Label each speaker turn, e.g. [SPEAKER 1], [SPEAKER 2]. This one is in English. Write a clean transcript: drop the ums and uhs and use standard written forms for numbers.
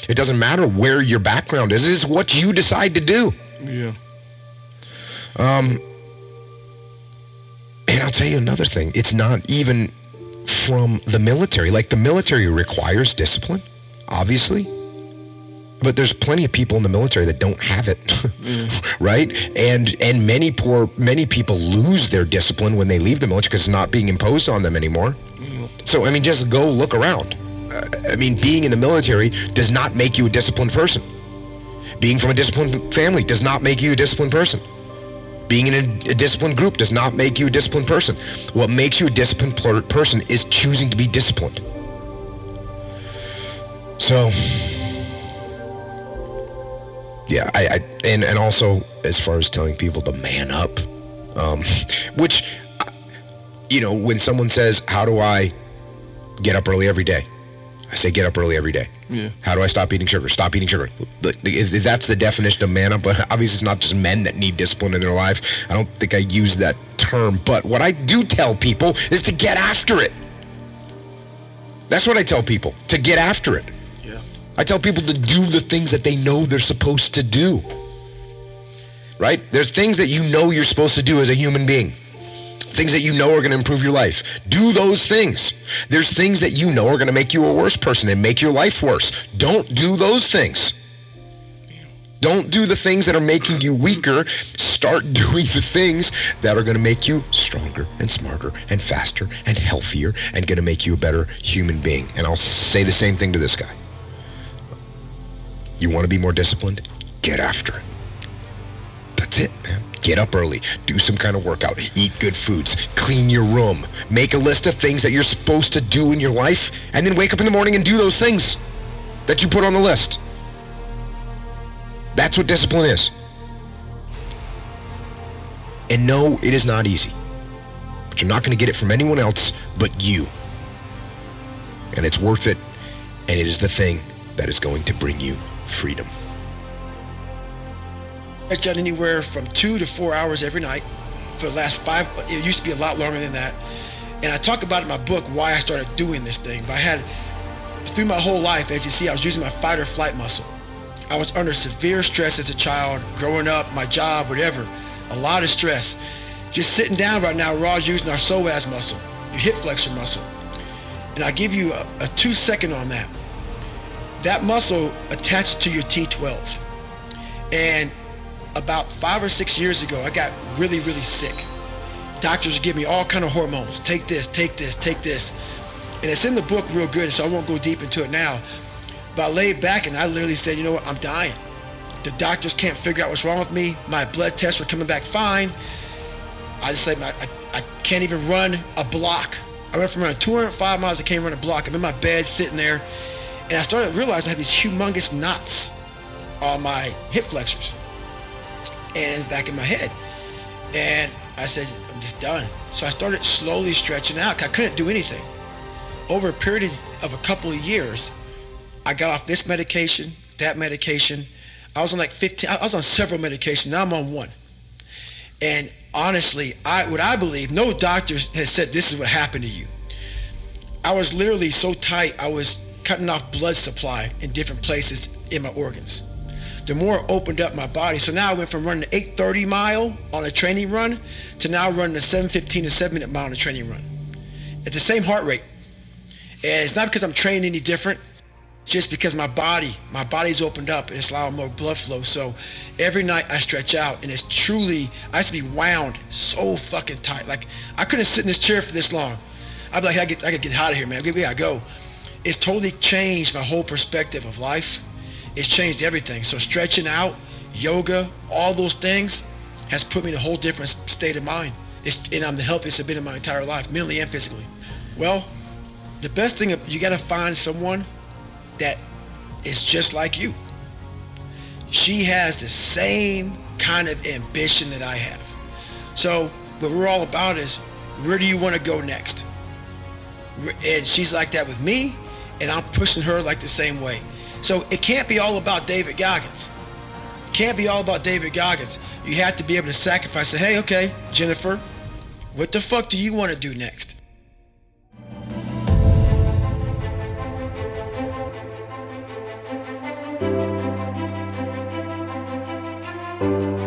[SPEAKER 1] It doesn't matter where your background is. It's what you decide to do.
[SPEAKER 2] Yeah.
[SPEAKER 1] And I'll tell you another thing. It's not even from the military. Like, the military requires discipline, obviously. But there's plenty of people in the military that don't have it, right? And many people lose their discipline when they leave the military because it's not being imposed on them anymore. So, I mean, just go look around. I mean, being in the military does not make you a disciplined person. Being from a disciplined family does not make you a disciplined person. Being in a disciplined group does not make you a disciplined person. What makes you a disciplined person is choosing to be disciplined. So, yeah, and also as far as telling people to man up, which, you know, when someone says, how do I get up early every day? I say get up early every day.
[SPEAKER 2] Yeah.
[SPEAKER 1] How do I stop eating sugar? Stop eating sugar. If that's the definition of man up, but obviously it's not just men that need discipline in their life. I don't think I use that term, but what I do tell people is to get after it. That's what I tell people, to get after it.
[SPEAKER 2] Yeah.
[SPEAKER 1] I tell people to do the things that they know they're supposed to do. Right? There's things that you know you're supposed to do as a human being. Things that you know are going to improve your life. Do those things. There's things that you know are going to make you a worse person and make your life worse. Don't do those things. Don't do the things that are making you weaker. Start doing the things that are going to make you stronger and smarter and faster and healthier and going to make you a better human being. And I'll say the same thing to this guy. You want to be more disciplined? Get after it. That's it, man. Get up early, do some kind of workout, eat good foods, clean your room, make a list of things that you're supposed to do in your life, and then wake up in the morning and do those things that you put on the list. That's what discipline is. And no, it is not easy. But you're not going to get it from anyone else but you. And it's worth it, and it is the thing that is going to bring you freedom.
[SPEAKER 3] I stretch out anywhere from 2 to 4 hours every night for the last 5. It used to be a lot longer than that. And I talk about in my book why I started doing this thing. But through my whole life, as you see, I was using my fight or flight muscle. I was under severe stress as a child, growing up, my job, whatever. A lot of stress. Just sitting down right now, we're all using our psoas muscle, your hip flexor muscle. And I'll give you a 2-second on that. That muscle attaches to your T12. And about 5 or 6 years ago, I got really, really sick. Doctors give me all kind of hormones. Take this, take this, take this. And it's in the book real good, so I won't go deep into it now. But I laid back and I literally said, you know what, I'm dying. The doctors can't figure out what's wrong with me. My blood tests are coming back fine. I just said, I can't even run a block. I went from running 205 miles, I can't run a block. I'm in my bed sitting there. And I started realizing I had these humongous knots on my hip flexors and back in my head. And I said, I'm just done. So I started slowly stretching out. I couldn't do anything. Over a period of a couple of years, I got off this medication, that medication. I was on like 15, I was on several medications. Now I'm on one. And honestly, what I believe, no doctor has said this is what happened to you. I was literally so tight, I was cutting off blood supply in different places in my organs. The more it opened up my body. So now I went from running an 8:30 mile on a training run to now running a 7:15 to 7-minute mile on a training run. At the same heart rate. And it's not because I'm training any different, just because my body's opened up and it's allowing more blood flow. So every night I stretch out, and it's truly, I used to be wound so fucking tight. Like, I couldn't sit in this chair for this long. I'd be like, I gotta get out of here, man. We gotta go. It's totally changed my whole perspective of life. It's changed everything. So stretching out, yoga, all those things has put me in a whole different state of mind. And I'm the healthiest I've been in my entire life, mentally and physically. Well, the best thing, you gotta find someone that is just like you. She has the same kind of ambition that I have. So what we're all about is, where do you want to go next? And she's like that with me, and I'm pushing her like the same way. So it can't be all about David Goggins. It can't be all about David Goggins. You have to be able to sacrifice, say, hey, okay, Jennifer, what the fuck do you want to do next? you.